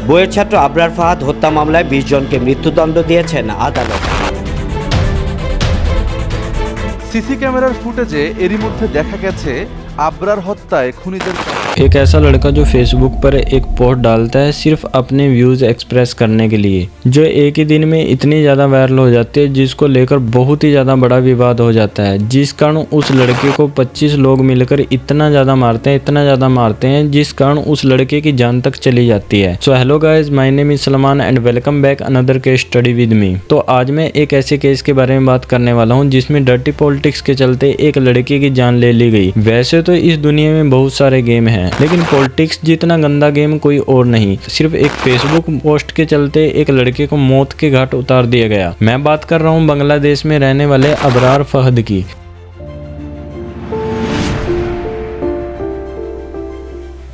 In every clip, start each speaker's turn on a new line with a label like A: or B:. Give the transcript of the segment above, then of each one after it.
A: বইয়ের ছাত্র আবরার ফাহাদ হত্যা মামলায় 20 জনকে মৃত্যুদণ্ড দিয়েছেন আদালত।
B: সিসি ক্যামেরার ফুটেজে এরই মধ্যে দেখা গেছে আবরার হত্যায় খুনিদের।
C: एक ऐसा लड़का जो फेसबुक पर एक पोस्ट डालता है सिर्फ अपने व्यूज़ एक्सप्रेस करने के लिए, जो एक ही दिन में इतनी ज़्यादा वायरल हो जाती है जिसको लेकर बहुत ही ज़्यादा बड़ा विवाद हो जाता है, जिस कारण उस लड़के को 25 लोग मिलकर इतना ज़्यादा मारते हैं जिस कारण उस लड़के की जान तक चली जाती है। So hello guys, my name is Salman and welcome back another case study with me. तो आज मैं एक ऐसे केस के बारे में बात करने वाला हूँ जिसमें डर्टी पॉलिटिक्स के चलते एक लड़के की जान ले ली गई। वैसे तो इस दुनिया में बहुत सारे गेम हैं, लेकिन पॉलिटिक्स जितना गंदा गेम कोई और नहीं। सिर्फ एक फेसबुक पोस्ट के चलते एक लड़के को मौत के घाट उतार दिया गया। मैं बात कर रहा हूँ बांग्लादेश में रहने वाले अबरार फहद की।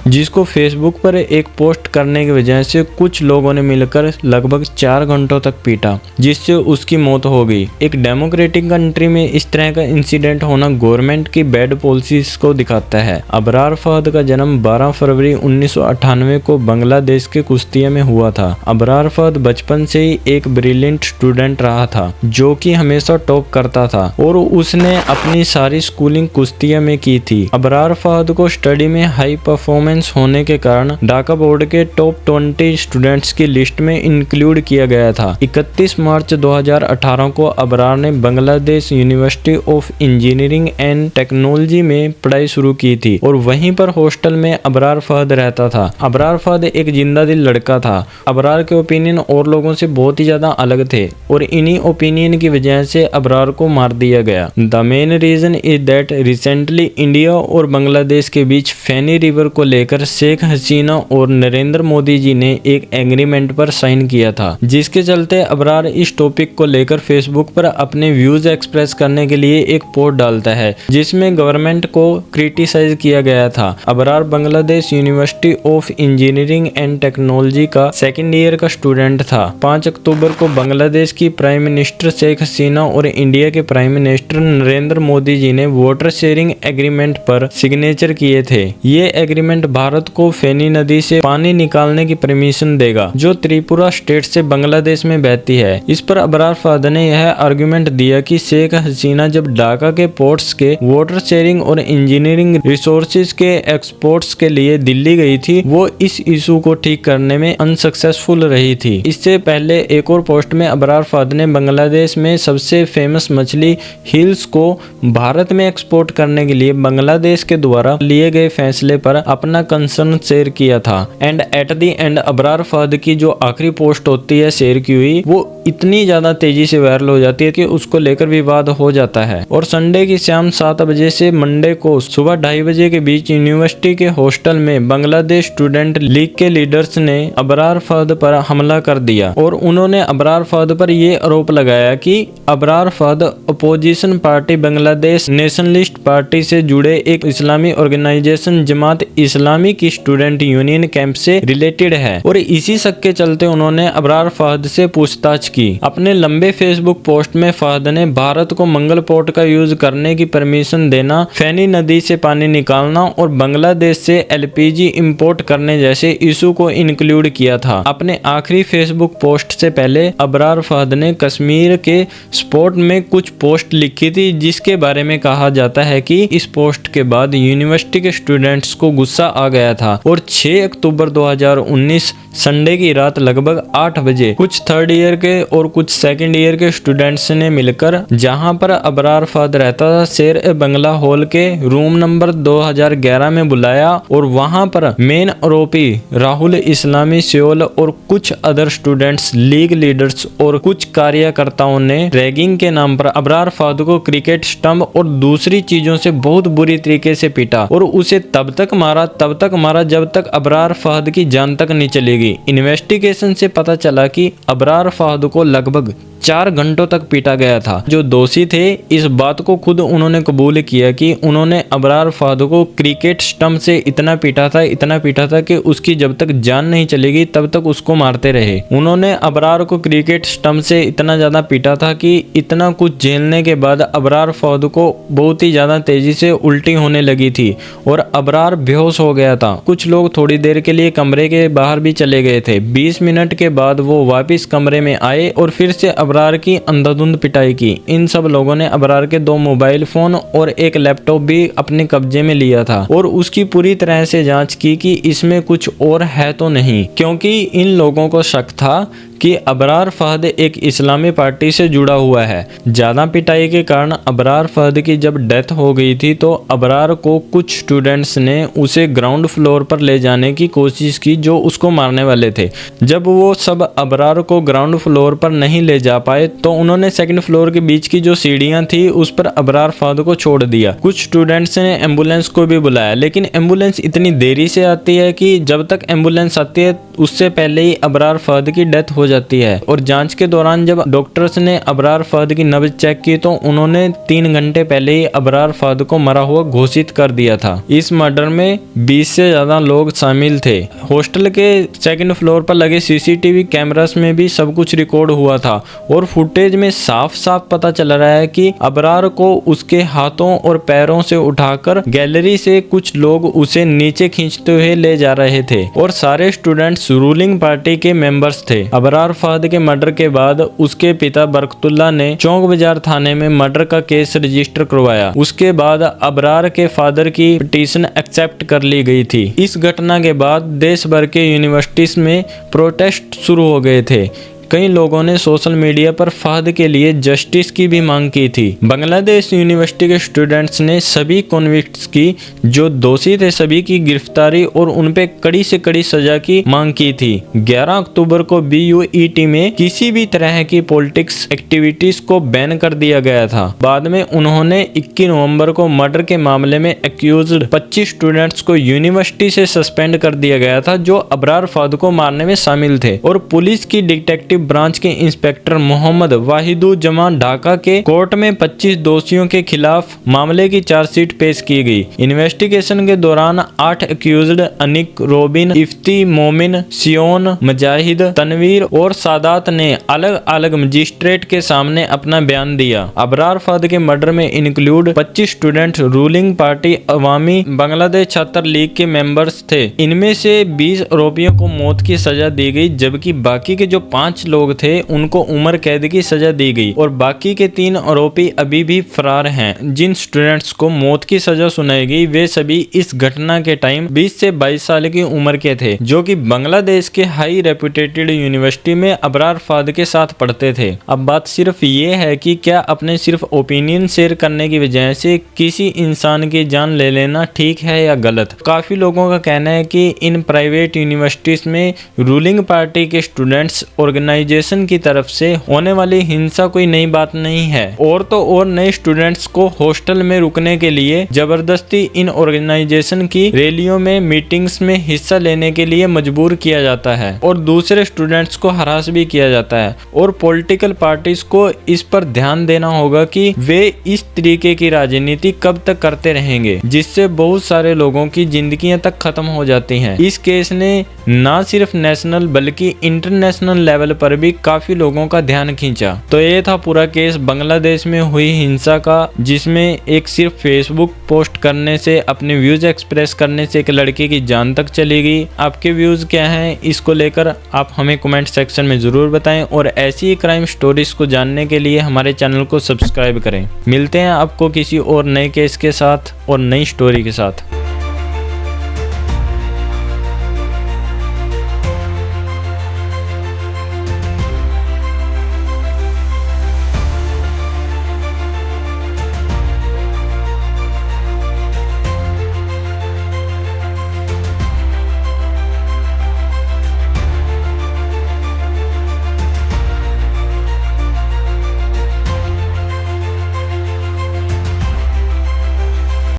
C: जिसको फेसबुक पर एक पोस्ट करने की वजह से कुछ लोगों ने मिलकर लगभग 4 घंटों तक पीटा, जिससे उसकी मौत हो गई। एक डेमोक्रेटिक कंट्री में इस तरह का इंसिडेंट होना गवर्नमेंट की बैड पॉलिसीज को दिखाता है। अबरार फहद का जन्म 12 फरवरी 1998 को बांग्लादेश के कुश्तिया में हुआ था। अबरार फहद बचपन से ही एक ब्रिलियंट स्टूडेंट रहा था, जो कि हमेशा टॉप करता था और उसने अपनी सारी स्कूलिंग कुश्तिया में की थी। अबरार फहद को स्टडी में हाई परफॉर्मेंस होने के कारण ढाका बोर्ड के टॉप 20 स्टूडेंट्स की लिस्ट में इंक्लूड किया गया था। 31 मार्च 2018 को अबरार ने Bangladesh university of engineering and technology में पढ़ाई शुरू की थी और वहीं पर हॉस्टल में अबरार फहद रहता था। अबरार फहद एक जिंदा दिल लड़का था। अबरार के ओपिनियन और लोगों से बहुत ही ज्यादा अलग थे और इन्हीं ओपिनियन की वजह से अबरार को मार दिया गया। The main reason is that recently India और बांग्लादेश के बीच फेनी रिवर को लेकर शेख हसीना और नरेंद्र मोदी जी ने एक एग्रीमेंट पर साइन किया था, जिसके चलते अबरार इस टॉपिक को लेकर फेसबुक पर अपने व्यूज एक्सप्रेस करने के लिए एक पोस्ट डालता है जिसमें गवर्नमेंट को क्रिटिसाइज किया गया था। Abrar Bangladesh university of engineering and technology का सेकेंड ईयर का स्टूडेंट था। 5 अक्टूबर को बांग्लादेश की प्राइम मिनिस्टर शेख हसीना और इंडिया के प्राइम मिनिस्टर नरेंद्र मोदी जी ने वाटर शेयरिंग एग्रीमेंट पर सिग्नेचर किए थे। ये एग्रीमेंट भारत को फेनी नदी से पानी निकालने की परमिशन देगा, जो त्रिपुरा स्टेट से बांग्लादेश में बहती है। इस पर अबरार फहद ने यह आर्गुमेंट दिया कि शेख हसीना जब ढाका के पोर्ट्स के वाटर शेयरिंग और इंजीनियरिंग रिसोर्सेज के एक्सपोर्ट्स के लिए दिल्ली गई थी, वो इस इशू को ठीक करने में अनसक्सेसफुल रही थी। इससे पहले एक और पोस्ट में अबरार फहद ने बांग्लादेश में सबसे फेमस मछली हिल्स को भारत में एक्सपोर्ट करने के लिए बांग्लादेश के द्वारा लिए गए फैसले पर अपना कंसर्न शेयर किया था। And at the end Abrar Fahad की जो आखिरी पोस्ट होती है शेयर की हुई, वो इतनी ज्यादा तेजी से वायरल हो जाती है कि उसको लेकर विवाद हो जाता है। और संडे की शाम 7 बजे से मंडे को सुबह 2:30 बजे के बीच यूनिवर्सिटी के हॉस्टल में बांग्लादेश स्टूडेंट लीग के लीडर्स ने अबरार फहद पर हमला कर दिया और उन्होंने अबरार फहद पर यह आरोप लगाया कि Abrar Fahad opposition party Bangladesh nationalist party से जुड़े एक इस्लामी ऑर्गेनाइजेशन जमात इस्लामी की स्टूडेंट यूनियन कैंप से रिलेटेड है और इसी शक के चलते उन्होंने अबरार फहद से पूछताछ की। अपने लंबे फेसबुक पोस्ट में फहद ने भारत को मंगल पोर्ट का यूज करने की परमिशन देना, फेनी नदी से पानी निकालना और बांग्लादेश से एलपीजी इंपोर्ट करने जैसे इशू को इंक्लूड किया था। अपने आखिरी फेसबुक पोस्ट से पहले अबरार फहद ने कश्मीर के स्पोर्ट में कुछ पोस्ट लिखी थी, जिसके बारे में कहा जाता है कि इस पोस्ट के बाद यूनिवर्सिटी के स्टूडेंट्स को गुस्सा आ गया था और 6 अक्टूबर 2019 संडे की रात लगभग 8 बजे कुछ थर्ड ईयर के और कुछ सेकंड ईयर के स्टूडेंट्स ने मिलकर जहां पर अबरार फहद रहता था शेर बंगला हॉल के रूम नंबर 2011 में बुलाया और वहां पर मेन आरोपी राहुल इस्लामी सियोल और कुछ अदर स्टूडेंट्स, लीग लीडर्स और कुछ कार्यकर्ताओं ने रैगिंग के नाम पर अबरार फहद को क्रिकेट स्टंप और दूसरी चीजों से बहुत बुरी तरीके से पीटा और उसे तब तक मारा जब तक अबरार फहद की जान तक नहीं चली गई। इन्वेस्टिगेशन से पता चला कि अबरार फहद को लगभग 4 घंटों तक पीटा गया था। जो दोषी थे इस बात को खुद उन्होंने कबूल किया कि उन्होंने अबरार फहद को क्रिकेट स्टंप से इतना पीटा था कि उसकी जब तक जान नहीं चलेगी तब तक उसको मारते रहे। उन्होंने अबरार को क्रिकेट स्टंप से इतना ज़्यादा पीटा था कि इतना कुछ झेलने के बाद अबरार फहद को बहुत ही ज़्यादा तेज़ी से उल्टी होने लगी थी और अबरार बेहोश हो गया था। कुछ लोग थोड़ी देर के लिए कमरे के बाहर भी चले गए थे। 20 मिनट के बाद वो वापस कमरे में आए और फिर से अबरार की अंधाधुंध पिटाई की। इन सब लोगों ने अबरार के 2 मोबाइल फ़ोन और एक लैपटॉप भी अपने कब्जे में लिया था और उसकी पूरी तरह से जांच की कि इसमें कुछ और है तो नहीं, क्योंकि इन लोगों को शक था कि अबरार फहद एक इस्लामी पार्टी से जुड़ा हुआ है। ज़्यादा पिटाई के कारण अबरार फहद की जब डेथ हो गई थी तो अबरार को कुछ स्टूडेंट्स ने उसे ग्राउंड फ्लोर पर ले जाने की कोशिश की जो उसको मारने वाले थे। जब वो सब अबरार को ग्राउंड फ्लोर पर नहीं ले जा पाए तो उन्होंने सेकंड फ्लोर के बीच की जो सीढ़ियाँ थी उस पर अबरार फहद को छोड़ दिया। कुछ स्टूडेंट्स ने एम्बुलेंस को भी बुलाया, लेकिन एम्बुलेंस इतनी देरी से आती है कि जब तक एम्बुलेंस आती है उससे पहले ही अबरार फहद की डेथ हो जाती है। और जांच के दौरान जब डॉक्टर्स ने अबरार फहद की नब्ज चेक की तो उन्होंने 3 घंटे पहले ही अबरार फहद को मरा हुआ घोषित कर दिया था। इस मर्डर में 20 से ज्यादा लोग शामिल थे। हॉस्टल के सेकंड फ्लोर पर लगे सीसीटीवी कैमरास में भी सब कुछ रिकॉर्ड हुआ था और फुटेज में साफ साफ पता चल रहा है कि अबरार को उसके हाथों और पैरों से उठाकर गैलरी से कुछ लोग उसे नीचे खींचते हुए ले जा रहे थे और सारे स्टूडेंट्स रूलिंग पार्टी के मेंबर्स थे। अबरार फहद के मर्डर के बाद उसके पिता बरकतुल्लाह ने चौक बाजार थाने में मर्डर का केस रजिस्टर करवाया। उसके बाद अबरार के फादर की पिटीशन एक्सेप्ट कर ली गई थी। इस घटना के बाद देश भर के यूनिवर्सिटीज में प्रोटेस्ट शुरू हो गए थे। कई लोगों ने सोशल मीडिया पर फहद के लिए जस्टिस की भी मांग की थी। बांग्लादेश यूनिवर्सिटी के स्टूडेंट्स ने सभी कॉन्विक्ट्स की जो दोषी थे सभी की गिरफ्तारी और उन पे कड़ी से कड़ी सजा की मांग की थी। 11 अक्टूबर को BUET में किसी भी तरह की पॉलिटिक्स एक्टिविटीज को बैन कर दिया गया था। बाद में उन्होंने 21 नवंबर को मर्डर के मामले में एक्यूज्ड 25 स्टूडेंट्स को यूनिवर्सिटी से सस्पेंड कर दिया गया था जो अबरार फहद को मारने में शामिल थे। और पुलिस की डिटेक्टिव ब्रांच के इंस्पेक्टर मोहम्मद वाहिदुज्जमान ढाका के कोर्ट में 25 दोषियों के खिलाफ मामले की चार्जशीट पेश की गई। इन्वेस्टिगेशन के दौरान 8 एक्यूज्ड अनिक, रोबिन, इफ्ती, मोमिन, सियोन, मुजाहिद, तनवीर और सादात ने अलग अलग मजिस्ट्रेट के सामने अपना बयान दिया। अबरार फहद के मर्डर में इंक्लूड 25 स्टूडेंट रूलिंग पार्टी अवामी बांग्लादेश छात्र लीग के मेंबर्स थे। इनमें से 20 आरोपियों को मौत की सजा दी गई जबकि बाकी के जो 5 लोग थे उनको उम्र कैद की सजा दी गई और बाकी के 3 आरोपी अभी भी फरार हैं। जिन स्टूडेंट्स को मौत की सजा सुनाई गई वे सभी इस घटना के टाइम 20 से 22 साल की उम्र के थे जो कि बांग्लादेश के हाई रेपुटेटेड यूनिवर्सिटी में अबरार फहद के साथ पढ़ते थे। अब बात सिर्फ ये है कि क्या अपने सिर्फ ओपिनियन शेयर करने की वजह से किसी इंसान की जान ले लेना ठीक है या गलत। काफी लोगों का कहना है कि इन प्राइवेट यूनिवर्सिटीज में रूलिंग पार्टी के स्टूडेंट्स ऑर्गेनाइजेशन की तरफ से होने वाली हिंसा कोई नई बात नहीं है। और तो और नए स्टूडेंट्स को हॉस्टल में रुकने के लिए जबरदस्ती इन ऑर्गेनाइजेशन की रैलियों में मीटिंग्स में हिस्सा लेने के लिए मजबूर किया जाता है और दूसरे स्टूडेंट्स को हरास भी किया जाता है। और पॉलिटिकल पार्टीज को इस पर ध्यान देना होगा कि वे इस तरीके की राजनीति कब तक करते रहेंगे जिससे बहुत सारे लोगों की जिंदगियां तक खत्म हो जाती हैं। इस केस ने न सिर्फ नेशनल बल्कि इंटरनेशनल लेवल पर भी काफी लोगों का ध्यान खींचा। तो ये था पूरा केस बांग्लादेश में हुई हिंसा का जिसमें एक सिर्फ फेसबुक पोस्ट करने से अपने व्यूज एक्सप्रेस करने से एक लड़के की जान तक चली गई। आपके व्यूज क्या हैं इसको लेकर आप हमें कमेंट सेक्शन में जरूर बताएं और ऐसी ही क्राइम स्टोरीज को जानने के लिए हमारे चैनल को सब्सक्राइब करें। मिलते हैं आपको किसी और नए केस के साथ और नई स्टोरी के साथ।